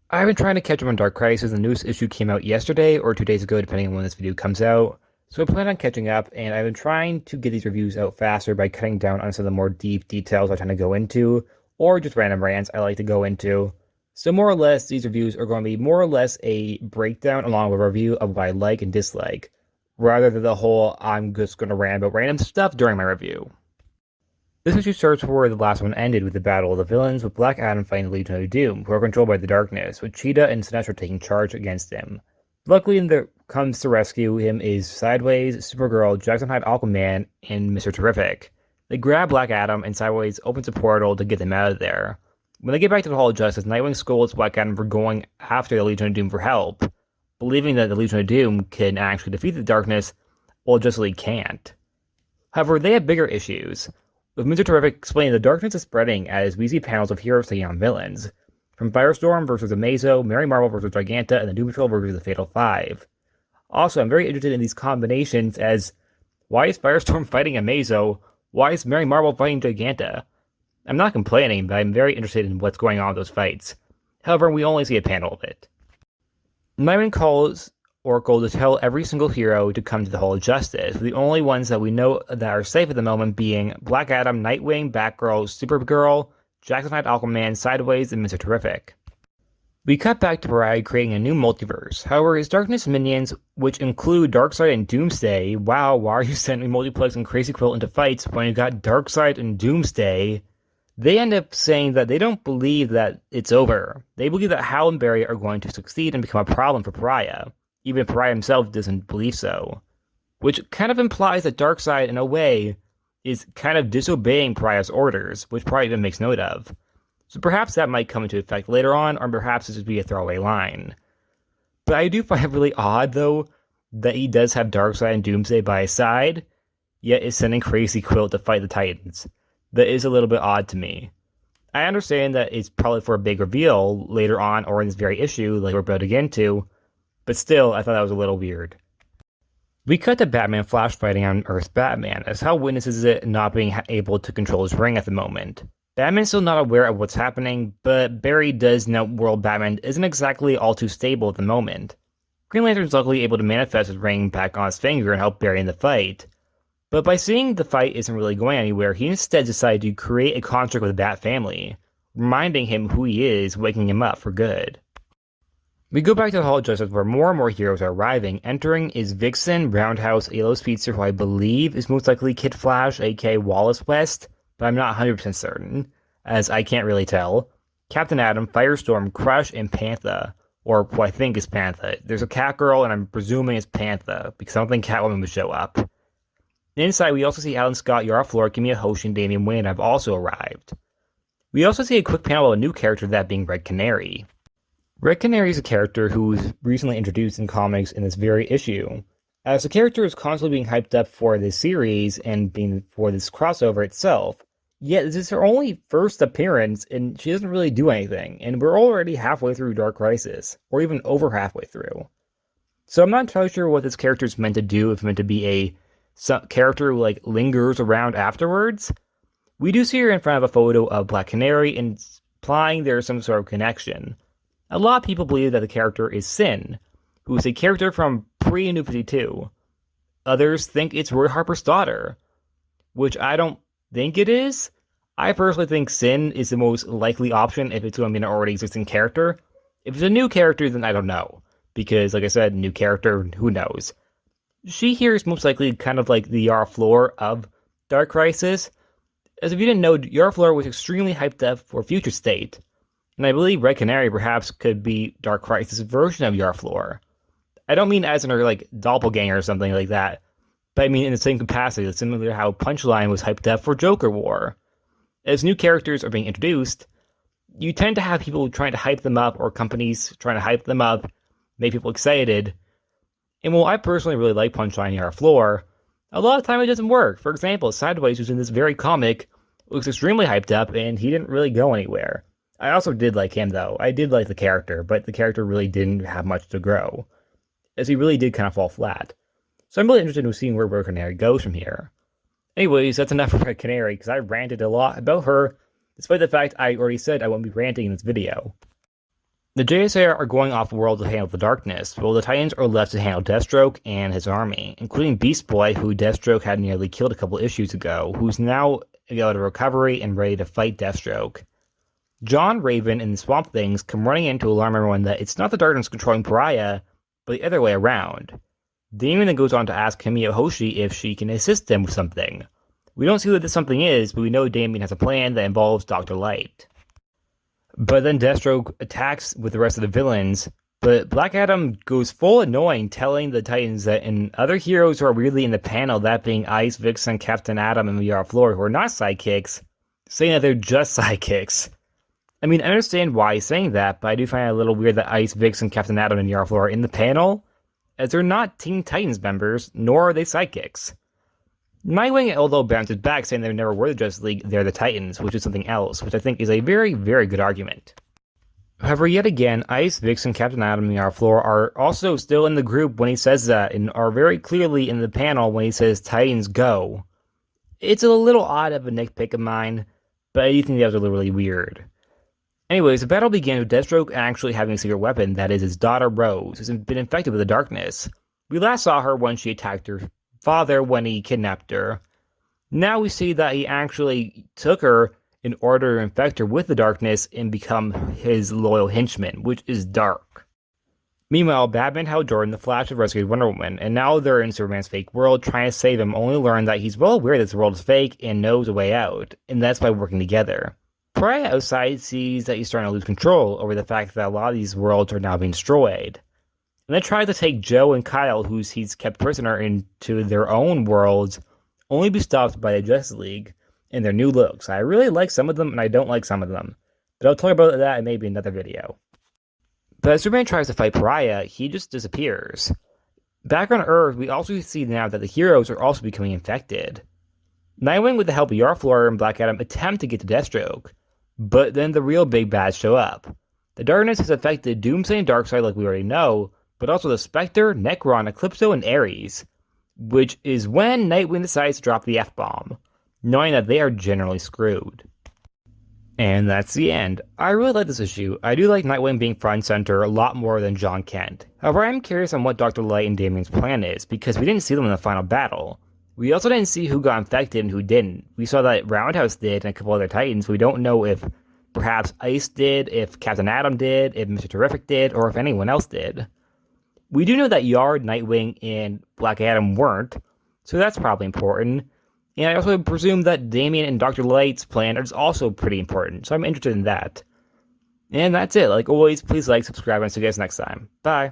I've been trying to catch up on Dark Crisis. The newest issue came out yesterday or 2 days ago, depending on when this video comes out. So I plan on catching up, and I've been trying to get these reviews out faster by cutting down on some of the more deep details I tend to go into, or just random rants I like to go into. So more or less, these reviews are going to be more or less a breakdown along with a review of what I like and dislike, rather than the whole I'm just going to rant about random stuff during my review. This issue starts where the last one ended with the battle of the villains, with Black Adam fighting the Legion of Doom, who are controlled by the darkness, with Cheetah and Sinestro taking charge against him. Luckily, there comes to rescue him is Sideways, Supergirl, Jackson Hyde, Aquaman, and Mr. Terrific. They grab Black Adam, and Sideways opens a portal to get them out of there. When they get back to the Hall of Justice, Nightwing scolds Black Adam for going after the Legion of Doom for help, believing that the Legion of Doom can actually defeat the darkness, while Justice League can't. However, they have bigger issues, with Mr. Terrific explaining the darkness is spreading as we see panels of heroes taking on villains, from Firestorm versus Amazo, Mary Marvel versus Giganta, and the Doom Patrol versus the Fatal Five. Also, I'm very interested in these combinations as, why is Firestorm fighting Amazo? Why is Mary Marvel fighting Giganta? I'm not complaining, but I'm very interested in what's going on with those fights. However, we only see a panel of it. Nightwing calls Oracle to tell every single hero to come to the Hall of Justice, with the only ones that we know that are safe at the moment being Black Adam, Nightwing, Batgirl, Supergirl, Jackson Hyde, Aquaman, Sideways, and Mr. Terrific. We cut back to Pariah creating a new multiverse. However, his Darkness minions, which include Darkseid and Doomsday, wow, why are you sending Multiplex and Crazy Quilt into fights when you got Darkseid and Doomsday? They end up saying that they don't believe that it's over. They believe that Hal and Barry are going to succeed and become a problem for Pariah. Even Pariah himself doesn't believe so. Which kind of implies that Darkseid, in a way, is kind of disobeying Pariah's orders, which Pariah even makes note of. So perhaps that might come into effect later on, or perhaps this would be a throwaway line. But I do find it really odd, though, that he does have Darkseid and Doomsday by his side, yet is sending Crazy Quilt to fight the Titans. That is a little bit odd to me. I understand that it's probably for a big reveal later on, or in this very issue, like we're about to get into, but still, I thought that was a little weird. We cut to Batman Flash fighting on Earth's Batman, as Hal witnesses it not being able to control his ring at the moment. Batman's still not aware of what's happening, but Barry does note World Batman isn't exactly all too stable at the moment. Green Lantern's luckily able to manifest his ring back on his finger and help Barry in the fight. But by seeing the fight isn't really going anywhere, he instead decided to create a construct with the Bat family, reminding him who he is, waking him up for good. We go back to the Hall of Justice where more and more heroes are arriving. Entering is Vixen, Roundhouse, Yellow Speedster, who I believe is most likely Kid Flash, aka Wallace West, but I'm not 100% certain, as I can't really tell. Captain Atom, Firestorm, Crush, and Panther, or who I think is Panther. There's a Catgirl, and I'm presuming it's Panther, because I don't think Catwoman would show up. Inside, we also see Alan Scott, Yara Flor, Kimia Hoshi, and Damian Wayne have also arrived. We also see a quick panel of a new character, that being Red Canary. Red Canary is a character who was recently introduced in comics in this very issue, as the character is constantly being hyped up for this series and being for this crossover itself, yet this is her only first appearance and she doesn't really do anything, and we're already halfway through Dark Crisis, or even over halfway through. So I'm not entirely sure what this character is meant to do, if it's meant to be a character who lingers around afterwards. We do see her in front of a photo of Black Canary, implying there's some sort of connection. A lot of people believe that the character is Sin, who is a character from pre-New 52. Others think it's Roy Harper's daughter, which I don't think it is. I personally think Sin is the most likely option if it's going to be an already existing character. If it's a new character, then I don't know, because like I said, new character, who knows. She here is most likely kind of like the Yara Flor of Dark Crisis, as if you didn't know, Yara Flor was extremely hyped up for Future State. And I believe Red Canary perhaps could be Dark Crisis' version of Yara Flor. I don't mean as in her doppelganger or something like that, but I mean in the same capacity, similar to how Punchline was hyped up for Joker War. As new characters are being introduced, you tend to have people trying to hype them up, or companies trying to hype them up, make people excited. And while I personally really like Punchline and Yara Flor, a lot of time it doesn't work. For example, Sideways, who's in this very comic, looks extremely hyped up, and he didn't really go anywhere. I also did like him, though. I did like the character, but the character really didn't have much to grow, as he really did kind of fall flat. So I'm really interested in seeing where Red Canary goes from here. Anyways, that's enough for Red Canary, because I ranted a lot about her, despite the fact I already said I won't be ranting in this video. The JSA are going off-world to handle the darkness, while the Titans are left to handle Deathstroke and his army, including Beast Boy, who Deathstroke had nearly killed a couple issues ago, who's now out of recovery and ready to fight Deathstroke. John, Raven, and the Swamp Things come running in to alarm everyone that it's not the darkness controlling Pariah, but the other way around. Damian then goes on to ask Kamiya Hoshi if she can assist them with something. We don't see what this something is, but we know Damian has a plan that involves Dr. Light. But then Deathstroke attacks with the rest of the villains, but Black Adam goes full annoying, telling the Titans that and other heroes who are weirdly in the panel, that being Ice, Vixen, Captain Atom, and Yara Flor, who are not sidekicks, saying that they're just sidekicks. I mean, I understand why he's saying that, but I do find it a little weird that Ice, Vixen, Captain Atom, and Yara Flor are in the panel, as they're not Teen Titans members, nor are they sidekicks. Nightwing, although bounces back, saying they never were the Justice League, they're the Titans, which is something else, which I think is a very, very good argument. However, yet again, Ice, Vixen, Captain Atom, and Yara Flor are also still in the group when he says that, and are very clearly in the panel when he says Titans go. It's a little odd of a nitpick of mine, but I do think that was a little really weird. Anyways, the battle begins with Deathstroke actually having a secret weapon, that is his daughter Rose, who's been infected with the darkness. We last saw her when she attacked her father when he kidnapped her. Now we see that he actually took her in order to infect her with the darkness and become his loyal henchman, which is dark. Meanwhile, Batman, Hal Jordan, the Flash have rescued Wonder Woman, and now they're in Superman's fake world trying to save him, only to learn that he's well aware that this world is fake and knows a way out, and that's by working together. Pariah outside sees that he's starting to lose control over the fact that a lot of these worlds are now being destroyed. And they try to take Joe and Kyle, who he's kept prisoner, into their own worlds, only be stopped by the Justice League and their new looks. I really like some of them, and I don't like some of them. But I'll talk about that in maybe another video. But as Superman tries to fight Pariah, he just disappears. Back on Earth, we also see now that the heroes are also becoming infected. Nightwing, with the help of Yara Flor and Black Adam, attempt to get to Deathstroke, but then the real big bads show up. The darkness has affected Doomsday and Darkseid like we already know, but also the Spectre, Necron, Eclipso, and Ares, which is when Nightwing decides to drop the F-bomb, knowing that they are generally screwed. And that's the end. I really like this issue. I do like Nightwing being front and center a lot more than John Kent. However, I am curious on what Dr. Light and Damian's plan is, because we didn't see them in the final battle. We also didn't see who got infected and who didn't. We saw that Roundhouse did and a couple other Titans. We don't know if perhaps Ice did, if Captain Atom did, if Mr. Terrific did, or if anyone else did. We do know that Yard, Nightwing, and Black Adam weren't, so that's probably important. And I also presume that Damian and Dr. Light's plan is also pretty important, so I'm interested in that. And that's it. Like always, please like, subscribe, and see you guys next time. Bye!